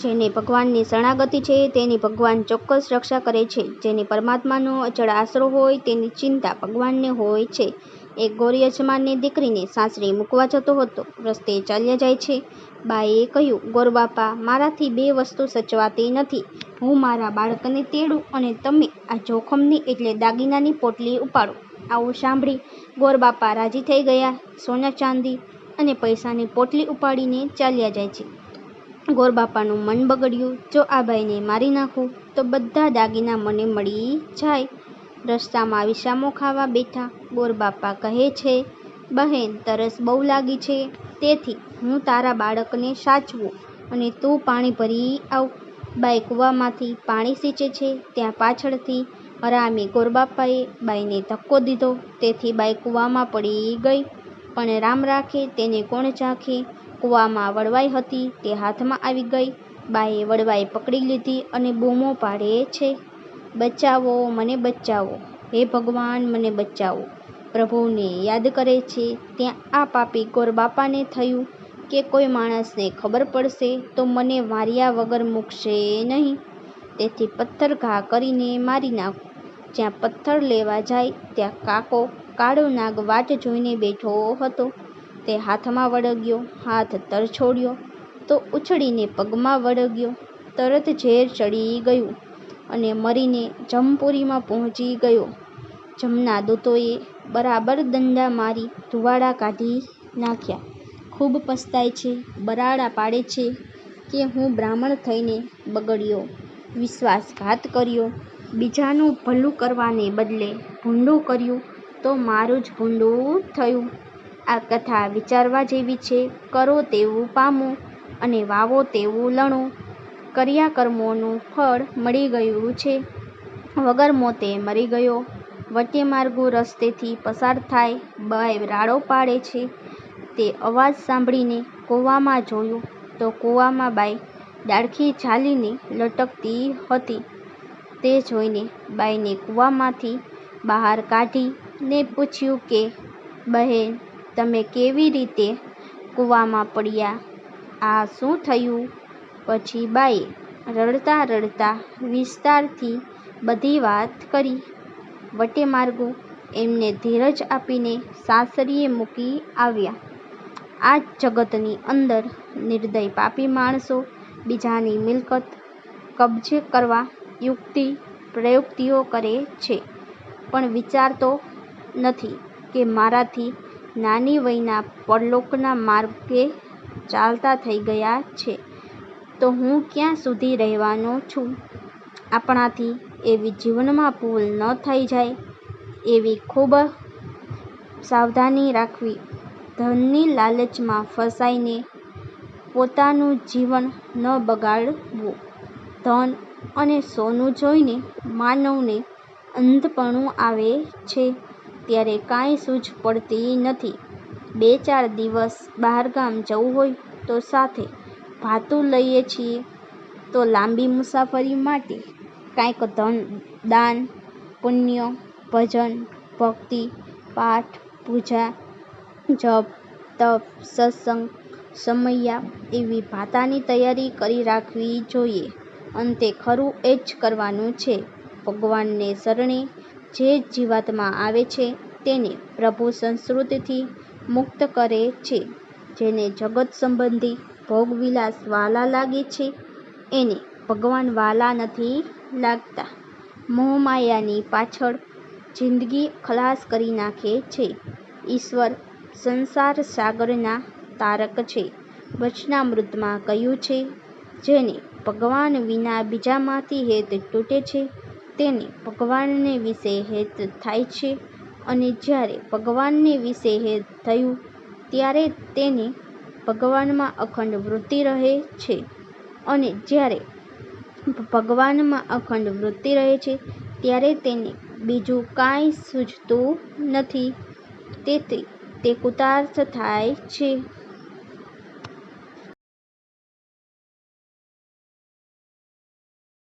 જેને ભગવાનની શરણાગતિ છે તેની ભગવાન ચોક્કસ રક્ષા કરે છે. જેને પરમાત્માનો અચળ આશરો હોય તેની ચિંતા ભગવાનને હોય છે. એક ગોર યજમાનની દીકરીને સાસરે મૂકવા જતો હતો. રસ્તે ચાલ્યા જાય છે. બાઈએ કહ્યું, ગોરબાપા, મારાથી બે વસ્તુ સચવાતી નથી. હું મારા બાળકને તેડું અને તમે આ જોખમની એટલે દાગીનાની પોટલી ઉપાડો. આવું સાંભળી ગોરબાપા રાજી થઈ ગયા. સોના ચાંદી અને પૈસાની પોટલી ઉપાડીને ચાલ્યા જાય છે. ગોરબાપાનું મન બગડ્યું. જો આ બાઈને મારી નાખું તો બધા દાગીના મને મળી જાય. રસ્તામાં વિસામો ખાવા બેઠા. ગોરબાપા કહે છે, બહેન, તરસ બહુ લાગી છે, તેથી હું તારા બાળકને સાચવું અને તું પાણી ભરી આવ. બાઈ કૂવામાંથી પાણી સીંચે છે ત્યાં પાછળથી હરામી ગોરબાપાએ બાઈને ધક્કો દીધો. તેથી બાઈ કૂવામાં પડી ગઈ. પણ રામ રાખે તેને કોણ ચાખે. કૂવામાં વડવાઈ હતી તે હાથમાં આવી ગઈ. બાઈએ વડવાઈ પકડી લીધી અને બૂમો પાડે છે, બચાવો, મને બચાવો, હે ભગવાન, મને બચાવો. પ્રભુને યાદ કરે છે. ત્યાં આ પાપી ગોરબાપાને થયું કે કોઈ માણસને ખબર પડશે તો મને માર્યા વગર મૂકશે નહીં. તેથી પથ્થર ઘા કરીને મારી નાખું. જ્યાં પથ્થર લેવા જાય ત્યાં કાળો નાગ વાટ જોઈને બેઠો હતો. તે હાથમાં વળગ્યો. હાથ તરછોડ્યો તો ઉછળીને પગમાં વળગ્યો. તરત ઝેર ચડી ગયું અને મરીને જમપુરીમાં પહોંચી ગયો. જમના દૂતોએ બરાબર દંડા મારી ધુવાડા કાઢી નાખ્યા. ખૂબ પસ્તાય છે. બરાડા પાડે છે કે હું બ્રાહ્મણ થઈને બગડ્યો, વિશ્વાસઘાત કર્યો, બીજાનું ભલું કરવાને બદલે ભૂંડું કર્યું તો મારું જ ભૂંડું થયું. આ કથા વિચારવા જેવી છે. કરો તેવું પામો અને વાવો તેવું લણો. કર્યા કર્મોનું ફળ મળી ગયું છે. વગર મોતે મરી ગયો. વટે માર્ગુ રસ્તેથી પસાર થાય. બાઈ રાડો પાડે છે. તે અવાજ સાંભળીને કૂવામાં જોયું તો કૂવામાં બાઈ ડાળખી ઝાલીને લટકતી હતી. તે જોઈને બાઈને કૂવામાંથી બહાર કાઢી ને પૂછ્યું કે, બહેન, તમે કેવી રીતે કૂવામાં પડ્યા? આ શું થયું? પછી બાઈએ રડતા રડતા વિસ્તારથી બધી વાત કરી. વટે માર્ગુ એમને ધીરજ આપીને સાસરીએ મૂકી આવ્યા. આ જગતની અંદર નિર્દય પાપી માણસો બીજાની મિલકત કબજે કરવા યુક્તિ પ્રયુક્તિઓ કરે છે, પણ વિચારતો નથી કે મારાથી નાની વયના પરલોકના માર્ગે ચાલતા થઈ ગયા છે તો હું ક્યાં સુધી રહેવાનો છું. આપણાથી એવી જીવનમાં ભૂલ ન થઈ જાય એવી ખૂબ સાવધાની રાખવી. ધનની લાલચમાં ફસાઈને પોતાનું જીવન ન બગાડવું. ધન અને સોનું જોઈને માનવને અંધપણું આવે છે. ત્યારે કાંઈ સૂઝ પડતી નથી. 2-4 દિવસ બહારગામ જવું હોય તો સાથે ભાતું લઈએ છીએ તો લાંબી મુસાફરી માટે કાંઈક ધન, દાન, પુણ્ય, ભજન, ભક્તિ, પાઠ, પૂજા, જપ, તપ, સત્સંગ, સમૈયા એવી ભાતાની તૈયારી કરી રાખવી જોઈએ. અંતે ખરું એ જ કરવાનું છે. ભગવાનને શરણે જે જીવાત્મા આવે છે તેને પ્રભુ સંસ્કૃતિથી મુક્ત કરે છે. જેને જગત સંબંધી ભોગવિલાસ વહાલા લાગે છે એને ભગવાન વહાલા નથી લાગતા. મોહમાયાની પાછળ જિંદગી ખલાસ કરી નાખે છે. ઈશ્વર સંસાર સાગરના તારક છે. વચનામૃતમાં કહ્યું છે, જેને ભગવાન વિના બીજામાંથી હેત તૂટે છે તેને ભગવાનને વિશે હેત થાય છે અને જ્યારે ભગવાનને વિશે હેત થયું ત્યારે તેને ભગવાનમાં અખંડ વૃત્તિ રહે છે અને જ્યારે ભગવાનમાં અખંડ વૃત્તિ રહે છે ત્યારે તેને બીજું કાંઈ સૂઝતું નથી. તેથી તે કૃતાર્થ થાય છે.